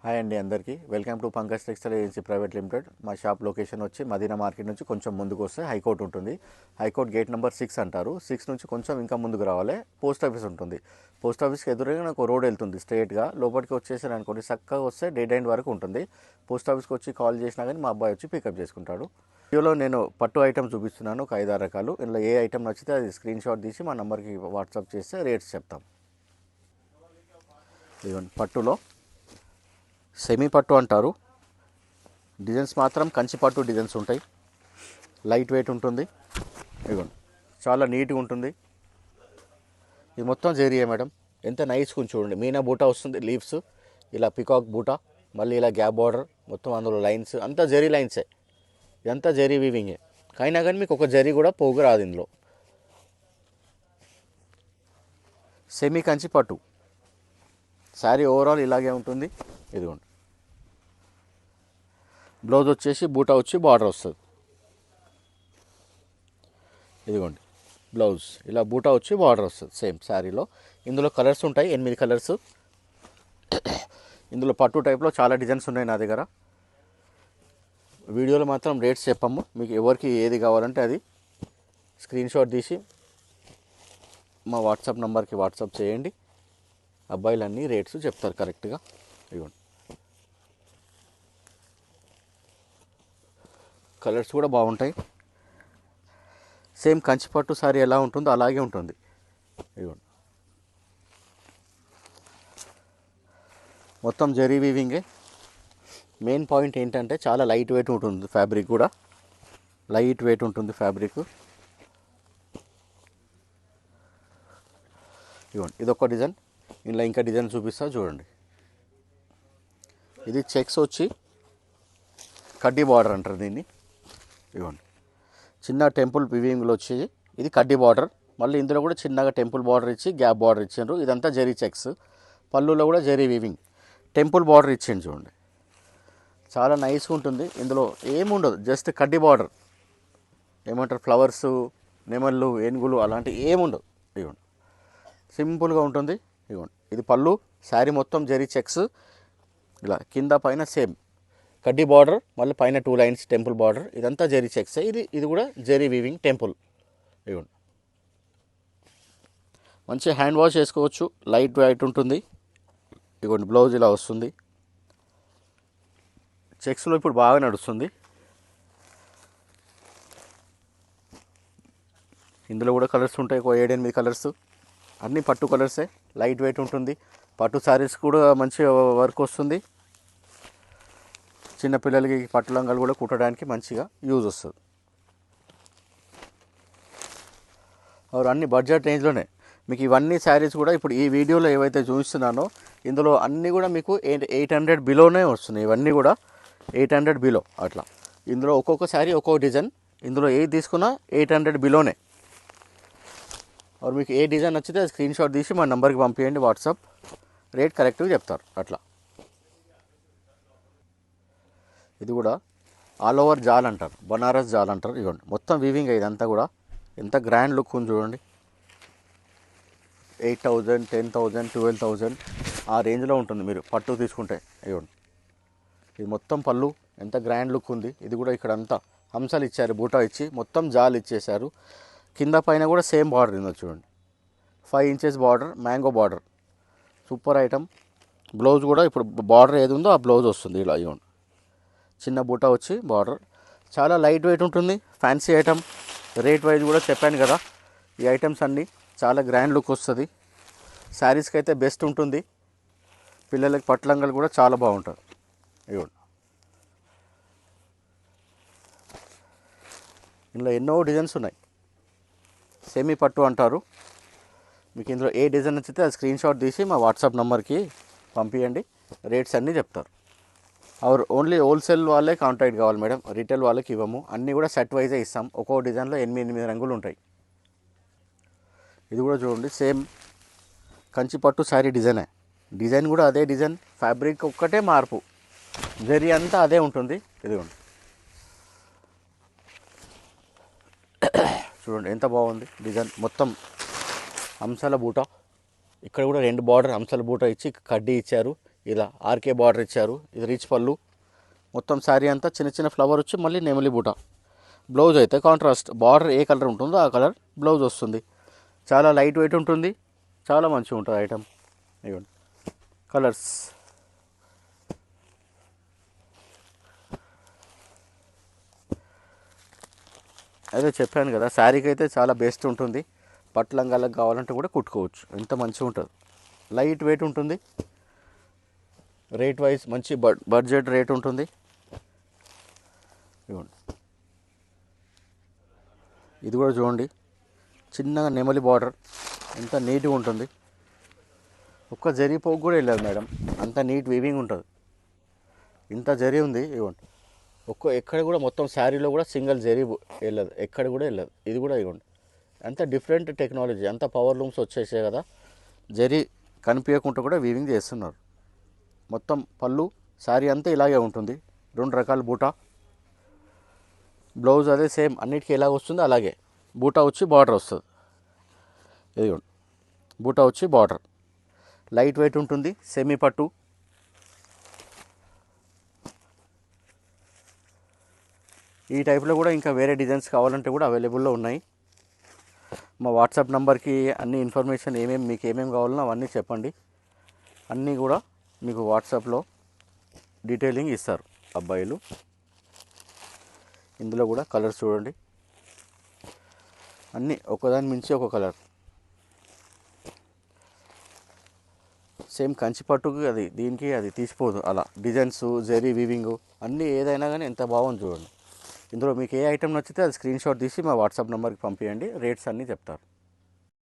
Hi అండి అందరికీ welcome to Pankaj textile agency private limited. మా షాప్ లొకేషన్ వచ్చి మదీనా మార్కెట్ నుంచి కొంచెం ముందుకు వస్తే హైకోర్ట్ ఉంటుంది. హైకోర్ట్ గేట్ నెంబర్ 6 అంటారు. 6 నుంచి కొంచెం ఇంకా ముందుకు రావాలి. పోస్ట్ ఆఫీస్ ఉంటుంది. పోస్ట్ ఆఫీస్కి ఎదురుగా నాకు రోడ్ వెళ్తుంది స్ట్రైట్గా. లోపలికి వచ్చేసాను అనుకోండి, చక్కగా వస్తే డేట్ ఎండ్ వరకు ఉంటుంది. పోస్ట్ ఆఫీస్కి వచ్చి కాల్ చేసినా కానీ మా అబ్బాయి వచ్చి పికప్ చేసుకుంటాడు. వీడియోలో నేను పట్టు ఐటమ్ చూపిస్తున్నాను, ఒక 5-6 రకాలు. ఇందులో ఏ ఐటమ్ నచ్చితే అది స్క్రీన్ షాట్ తీసి మా నెంబర్కి వాట్సాప్ చేస్తే రేట్స్ చెప్తాం. ఇదిగోండి, పట్టులో సెమీ పట్టు అంటారు. డిజైన్స్ మాత్రం కంచి పట్టు డిజైన్స్ ఉంటాయి. లైట్ వెయిట్ ఉంటుంది. ఇదిగోండి, చాలా నీట్గా ఉంటుంది. ఇది మొత్తం జెరీయే మేడం. ఎంత నైస్గా చూడండి. మీనా బూటా వస్తుంది, లీవ్స్ ఇలా పికాక్ బూటా, మళ్ళీ ఇలా గ్యాప్ బార్డర్, మొత్తం అందులో లైన్స్ అంతా జెరీ లైన్సే. ఇదంతా జెరీ వీవింగే. అయినా కానీ మీకు ఒక జెరీ కూడా పోగు రాదు ఇందులో. సెమీ కంచి పట్టు శారీ ఓవరాల్ ఇలాగే ఉంటుంది. ఇదిగోండి, బ్లౌజ్ వచ్చేసి బూటా వచ్చి బార్డర్ వస్తుంది. ఇదిగోండి, బ్లౌజ్ ఇలా బూటా వచ్చి బార్డర్ వస్తుంది సేమ్ శారీలో. ఇందులో కలర్స్ ఉంటాయి, 8 కలర్స్. ఇందులో పట్టు టైప్లో చాలా డిజైన్స్ ఉన్నాయి నా దగ్గర. వీడియోలో మాత్రం రేట్స్ చెప్పాము. మీకు ఎవరికి ఏది కావాలంటే అది స్క్రీన్ షాట్ తీసి మా వాట్సాప్ నెంబర్కి వాట్సాప్ చేయండి. అబ్బాయిలన్నీ రేట్స్ చెప్తారు కరెక్ట్గా. ఇదిగోండి, కలర్స్ కూడా బాగుంటాయి. సేమ్ కంచిపట్టు సారీ ఎలా ఉంటుందో అలాగే ఉంటుంది. ఇదిగోండి, మొత్తం జరీ వీవింగే. మెయిన్ పాయింట్ ఏంటంటే చాలా లైట్ వెయిట్ ఉంటుంది. ఫ్యాబ్రిక్ కూడా లైట్ వెయిట్ ఉంటుంది ఫ్యాబ్రిక్. ఇదిగోండి, ఇదొక డిజైన్. ఇందులో ఇంకా డిజైన్ చూపిస్తా చూడండి. ఇది చెక్స్ వచ్చి కడ్డీ బార్డర్ అంటారు దీన్ని. ఇదిగోండి, చిన్న టెంపుల్ వివింగ్లో వచ్చి ఇది కడ్డీ బార్డర్. మళ్ళీ ఇందులో కూడా చిన్నగా టెంపుల్ బార్డర్ ఇచ్చి గ్యాప్ బార్డర్ ఇచ్చిండ్రు. ఇదంతా జరీ చెక్స్. పళ్ళులో కూడా జరీ వీవింగ్, టెంపుల్ బార్డర్ ఇచ్చిండు చూడండి. చాలా నైస్గా ఉంటుంది. ఇందులో ఏముండదు, జస్ట్ కడ్డీ బార్డర్. ఏమంటారు, ఫ్లవర్సు, నెమళ్ళు, ఏనుగులు అలాంటివి ఏముండదు. ఇదిగోండి, సింపుల్గా ఉంటుంది. ఇదిగోండి, ఇది పళ్ళు. శారీ మొత్తం జరీ చెక్స్. ఇలా కింద పైన సేమ్ కడ్డీ బార్డర్, మళ్ళీ పైన 2 లైన్స్ టెంపుల్ బార్డర్. ఇదంతా జరీ చెక్స్. ఇది కూడా జరీ వీవింగ్ టెంపుల్. ఇదిగోండి, మంచి హ్యాండ్ వాష్ చేసుకోవచ్చు. లైట్ వెయిట్ ఉంటుంది. ఇదిగోండి, బ్లౌజ్ ఇలా వస్తుంది. చెక్స్లో ఇప్పుడు బాగా నడుస్తుంది. ఇందులో కూడా కలర్స్ ఉంటాయి, ఒక 7-8 కలర్స్. అన్నీ పట్టు కలర్సే. లైట్ వెయిట్ ఉంటుంది. పట్టు శారీస్ కూడా మంచి వర్క్ వస్తుంది. చిన్నపిల్లలకి పట్టు లంగాలు కూడా కుట్టడానికి మంచిగా యూజ్ వస్తుంది. అన్ని బడ్జెట్ రేంజ్లోనే. మీకు ఇవన్నీ శారీస్ కూడా ఇప్పుడు ఈ వీడియోలో ఏవైతే చూపిస్తున్నానో ఇందులో అన్నీ కూడా మీకు 800 బిలోనే వస్తున్నాయి. ఇవన్నీ కూడా 800 బిలో అట్లా. ఇందులో ఒక్కొక్క శారీ ఒక్కొక్క డిజైన్. ఇందులో ఏది తీసుకున్నా 800 బిలోనే. మీకు ఏ డిజైన్ నచ్చితే అది స్క్రీన్ షాట్ తీసి మా నెంబర్కి పంపించండి. వాట్సాప్ రేట్ కరెక్ట్గా చెప్తారు అట్లా. ఇది కూడా ఆల్ ఓవర్ జాల్ అంటారు, బనారస్ జాల్ అంటారు. ఇవ్వండి, మొత్తం వీవింగ్. ఇదంతా కూడా ఎంత గ్రాండ్ లుక్ ఉంది చూడండి. 8,000, 10,000, 12,000 ఆ రేంజ్లో ఉంటుంది మీరు పట్టు తీసుకుంటే. ఇవ్వండి, ఇది మొత్తం పళ్ళు. ఎంత గ్రాండ్ లుక్ ఉంది. ఇది కూడా ఇక్కడ అంతా హంసలు ఇచ్చారు, బూటా ఇచ్చి మొత్తం జాల్ ఇచ్చేశారు. కింద పైన కూడా సేమ్ బార్డర్ ఉంది చూడండి. 5 inches border, mango border. Super item. Blouse కూడా ఇప్పుడు బార్డర్ ఏది ఉందో ఆ బ్లౌజ్ వస్తుంది ఇలా. ఇవ్వండి, చిన్న బూటా వచ్చి బార్డర్. చాలా లైట్ వెయిట్ ఉంటుంది. Fancy item. రేట్ వైజ్ కూడా చెప్పాను కదా. ఈ ఐటమ్స్ అన్నీ చాలా గ్రాండ్ లుక్ వస్తుంది. శారీస్కి అయితే బెస్ట్ ఉంటుంది. పిల్లలకి పట్లంగలు కూడా చాలా బాగుంటుంది. ఇవ్వండి, ఇందులో ఎన్నో డిజైన్స్ ఉన్నాయి. సెమీ పట్టు అంటారు. మీకు ఇందులో ఏ డిజైన్ నచ్చితే అది స్క్రీన్ షాట్ తీసి మా వాట్సాప్ నెంబర్కి పంపించండి. రేట్స్ అన్నీ చెప్తారు. ఓన్లీ హోల్సేల్ వాళ్ళే కాంటాక్ట్ కావాలి మేడం. రీటైల్ వాళ్ళకి ఇవ్వము. అన్నీ కూడా సెట్ వైజే ఇస్తాం. ఒక్కో డిజైన్లో 8 రంగులు ఉంటాయి. ఇది కూడా చూడండి, సేమ్ కంచి పట్టు శారీ డిజైనే. డిజైన్ కూడా అదే డిజైన్. ఫ్యాబ్రిక్ ఒక్కటే మార్పు, జరీ అంతా అదే ఉంటుంది. ఇదిగోండి, చూడండి ఎంత బాగుంది డిజైన్. మొత్తం హంసల బూట. ఇక్కడ కూడా 2 బార్డర్ హంసల బూట ఇచ్చి కడ్డీ ఇచ్చారు. ఇలా ఆర్కే బార్డర్ ఇచ్చారు. ఇది రిచ్ పళ్ళు. మొత్తం శారీ అంతా చిన్న చిన్న ఫ్లవర్ వచ్చి మళ్ళీ నెమలి బూట. బ్లౌజ్ అయితే కాంట్రాస్ట్ బార్డర్ ఏ కలర్ ఉంటుందో ఆ కలర్ బ్లౌజ్ వస్తుంది. చాలా లైట్ వెయిట్ ఉంటుంది, చాలా మంచిగా ఉంటుంది ఐటమ్. ఇవ్వండి కలర్స్. అదే చెప్పాను కదా, శారీకి అయితే చాలా బెస్ట్ ఉంటుంది. పట్టు లంగాలకు కావాలంటే కూడా కుట్టుకోవచ్చు, ఎంత మంచిగా ఉంటుంది. లైట్ వెయిట్ ఉంటుంది, రేట్ వైజ్ మంచి బడ్జెట్ రేట్ ఉంటుంది. ఇవ్వండి ఇది కూడా చూడండి, చిన్నగా నెమలి బార్డర్, ఎంత నీట్గా ఉంటుంది. ఒక్క జరీ పోగు కూడా వెళ్ళదు మేడం, అంత నీట్ వీవింగ్ ఉంటుంది. ఇంత జరీ ఉంది. ఇవ్వండి ఎక్కడ కూడా మొత్తం శారీలో కూడా సింగిల్ జరీ వెళ్ళదు, ఎక్కడ కూడా వెళ్ళదు. ఇది కూడా ఇవ్వండి, అంత డిఫరెంట్ టెక్నాలజీ, అంత పవర్ లూమ్స్ వచ్చేసాయి కదా, జరీ కనిపించకుండా కూడా వీవింగ్ చేస్తున్నారు. మొత్తం పళ్ళు శారీ అంతా ఇలాగే ఉంటుంది. 2 రకాల బూటా. బ్లౌజ్ అదే సేమ్ అన్నిటికీ ఎలాగ వస్తుందో అలాగే బూటా వచ్చి బార్డర్ వస్తుంది. ఇదిగోండి బూటా వచ్చి బార్డర్, లైట్ వెయిట్ ఉంటుంది, సెమీ పట్టు. ఈ టైప్లో కూడా ఇంకా వేరే డిజైన్స్ కావాలంటే కూడా అవైలబుల్లో ఉన్నాయి. మా వాట్సాప్ నెంబర్కి అన్ని ఇన్ఫర్మేషన్ మీకు ఏమేమి కావాలనో అవన్నీ చెప్పండి. అన్నీ కూడా మీకు వాట్సాప్లో డీటెయిలింగ్ ఇస్తారు అబ్బాయిలు. ఇందులో కూడా కలర్స్ చూడండి, అన్నీ ఒకదాని మించి ఒక కలర్. సేమ్ కంచి పట్టుకు అది దీనికి అది తీసిపోదు, అలా డిజైన్స్ జరీ వీవింగ్ అన్నీ ఏదైనా కానీ ఎంత బాగుంది చూడండి. ఇందులో మీకు ఏ ఐటెం నచ్చితే అది స్క్రీన్ షాట్ తీసి మా వాట్సాప్ నెంబర్కి పంపించండి, రేట్స్ అన్నీ చెప్తారు.